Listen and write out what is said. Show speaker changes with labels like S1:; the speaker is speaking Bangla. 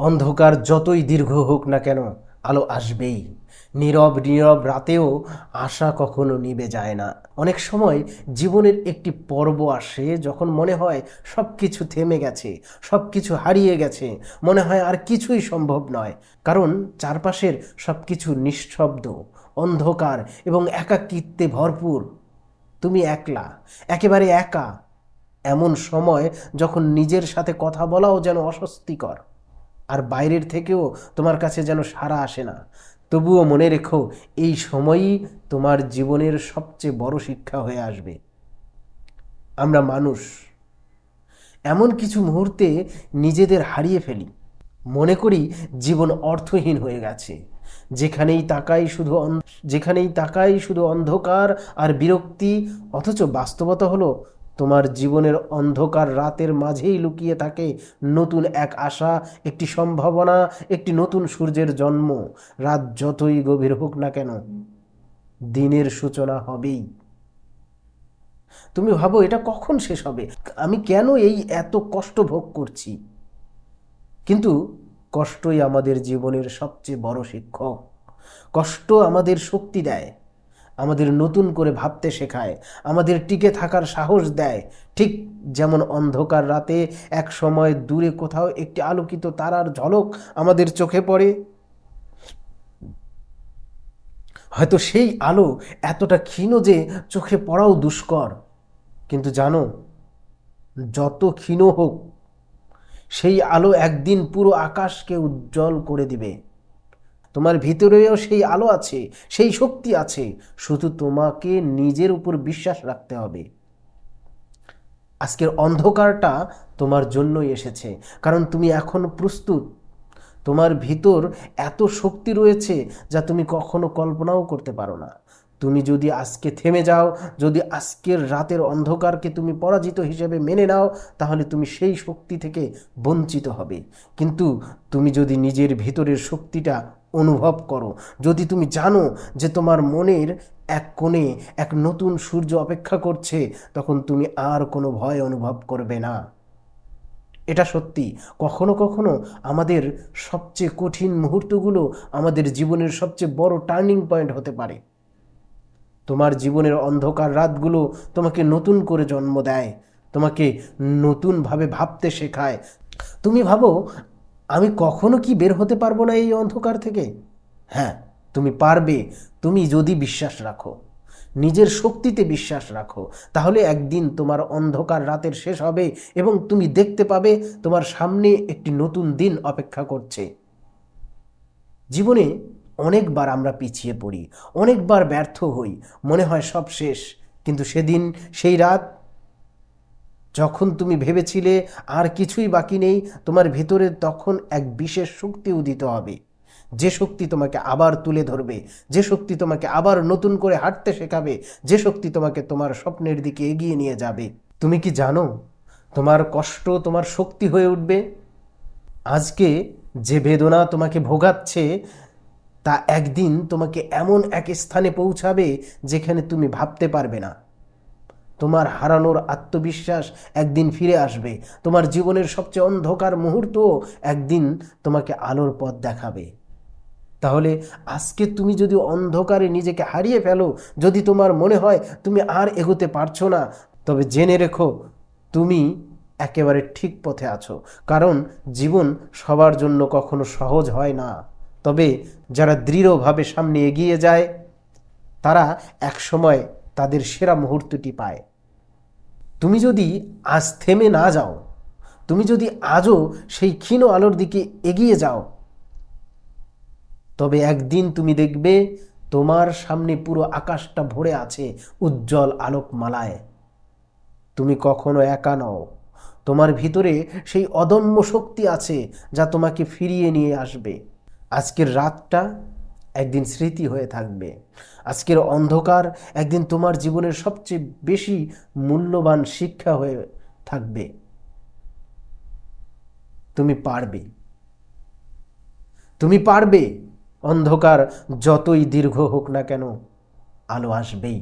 S1: অন্ধকার যতই দীর্ঘ হোক না কেন আলো আসবেই। নীরব নীরব রাতেও আশা কখনো নিভে যায় না। অনেক সময় জীবনের একটি পর্ব আসে যখন মনে হয় সব কিছু থেমে গেছে, সব কিছু হারিয়ে গেছে, মনে হয় আর কিছুই সম্ভব নয়। কারণ চারপাশের সব কিছু নিঃশব্দ, অন্ধকার এবং একাকিত্বে ভরপুর। তুমি একলা, একেবারে একা। এমন সময় যখন নিজের সাথে কথা বলাও যেন অস্বস্তিকর, আর বাইরের থেকেও তোমার কাছে যেন সাড়া আসে না। তবুও মনে রেখো, এই সময়ই তোমার জীবনের সবচেয়ে বড় শিক্ষা হয়ে আসবে। আমরা মানুষ, এমন কিছু মুহূর্তে নিজেদের হারিয়ে ফেলি, মনে করি জীবন অর্থহীন হয়ে গেছে। যেখানেই তাকাই শুধু অন্ধকার আর বিরক্তি। অথচ বাস্তবতা হলো, তোমার জীবনের অন্ধকার রাতের মাঝেই লুকিয়ে থাকে নতুন এক আশা, একটি সম্ভাবনা, একটি নতুন সূর্যের জন্ম। রাত যতই গভীর হোক না কেন, দিনের সূচনা হবেই। তুমি ভাবো, এটা কখন শেষ হবে? আমি কেন এই এত কষ্ট ভোগ করছি? কিন্তু কষ্টই আমাদের জীবনের সবচেয়ে বড় শিক্ষক। কষ্ট আমাদের শক্তি দেয়, আমাদের নতুন করে ভাবতে শেখায়, আমাদের টিকে থাকার সাহস দেয়। ঠিক যেমন অন্ধকার রাতে এক সময় দূরে কোথাও একটি আলোকিত তারার ঝলক আমাদের চোখে পড়ে। হয়তো সেই আলো এতটা ক্ষীণ যে চোখে পড়াও দুষ্কর। কিন্তু জানো, যত ক্ষীণ হোক, সেই আলো একদিন পুরো আকাশকে উজ্জ্বল করে দিবে। তোমার ভিতরেও সেই আলো আছে, সেই শক্তি আছে, শুধু তোমাকে নিজের উপর বিশ্বাস রাখতে হবে। আজকের অন্ধকারটা তোমার জন্যই এসেছে, কারণ তুমি এখন প্রস্তুত। তোমার ভিতর এত শক্তি রয়েছে যা তুমি কখনো কল্পনাও করতে পারো না। তুমি যদি আজকে থেমে যাও, যদি আজকের রাতের অন্ধকারকে তুমি পরাজিত হিসেবে মেনে নাও, তাহলে তুমি সেই শক্তি থেকে বঞ্চিত হবে। কিন্তু তুমি যদি নিজের ভিতরের শক্তিটা অনুভব করো, যদি তুমি জানো যে তোমার মনের এক কোণে এক নতুন সূর্য অপেক্ষা করছে, তখন তুমি আর কোনো ভয় অনুভব করবে না। এটা সত্যি, কখনো কখনো আমাদের সবচেয়ে কঠিন মুহূর্তগুলো আমাদের জীবনের সবচেয়ে বড় টার্নিং পয়েন্ট হতে পারে। তোমার জীবনের অন্ধকার রাতগুলো তোমাকে নতুন করে জন্ম দেয়, তোমাকে নতুনভাবে ভাবতে শেখায়। তুমি ভাবো, আমি কখনো কি বের হতে পারবো না এই অন্ধকার থেকে? হ্যাঁ, তুমি পারবে। তুমি যদি বিশ্বাস রাখো, নিজের শক্তিতে বিশ্বাস রাখো, তাহলে একদিন তোমার অন্ধকার রাতের শেষ হবে এবং তুমি দেখতে পাবে তোমার সামনে একটি নতুন দিন অপেক্ষা করছে। জীবনে অনেকবার আমরা পিছিয়ে পড়ি, অনেকবার ব্যর্থ হই, মনে হয় সব শেষ। কিন্তু সেই রাত যখন তুমি ভেবেছিলে আর কিছুই বাকি নেই, তোমার ভিতরে তখন এক বিশেষ শক্তি উদিত হবে, যে শক্তি তোমাকে আবার তুলে ধরবে, যে শক্তি তোমাকে আবার নতুন করে হাঁটতে শেখাবে, যে শক্তি তোমাকে তোমার স্বপ্নের দিকে এগিয়ে নিয়ে যাবে। তুমি কি জানো, তোমার কষ্ট তোমার শক্তি হয়ে উঠবে। আজকে যে বেদনা তোমাকে ভোগাচ্ছে, তা একদিন তোমাকে এমন এক স্থানে পৌঁছাবে যেখানে তুমি ভাবতে পারবে না। তোমার হারানোর আত্মবিশ্বাস একদিন ফিরে আসবে। তোমার জীবনের সবচেয়ে অন্ধকার মুহূর্ত একদিন তোমাকে আলোর পথ দেখাবে। তাহলে আজকে তুমি যদি অন্ধকারে নিজেকে হারিয়ে ফেলো, যদি তোমার মনে হয় তুমি আর এগোতে পারছো না, তবে জেনে রেখো, তুমি একেবারে ঠিক পথে আছো। কারণ জীবন সবার জন্য কখনো সহজ হয় না, তবে যারা দৃঢ়ভাবে সামনে এগিয়ে যায়, তারা একসময় তাদের সেরা মুহূর্তটি পায়। তুমি যদি আজ থেমে না যাও, তুমি যদি আজও সেই ক্ষীণ আলোর দিকে এগিয়ে যাও, তবে একদিন তুমি দেখবে তোমার সামনে পুরো আকাশটা ভরে আছে উজ্জ্বল আলোকমালায়। তুমি কখনো একা নও, তোমার ভিতরে সেই অদম্য শক্তি আছে যা তোমাকে ফিরিয়ে নিয়ে আসবে। আজকের রাতটা একদিন স্মৃতি হয়ে থাকবে, আজকের অন্ধকার একদিন তোমার জীবনের সবচেয়ে বেশি মূল্যবান শিক্ষা হয়ে থাকবে। তুমি পারবে, তুমি পারবে। অন্ধকার যতই দীর্ঘ হোক না কেন, আলো আসবেই।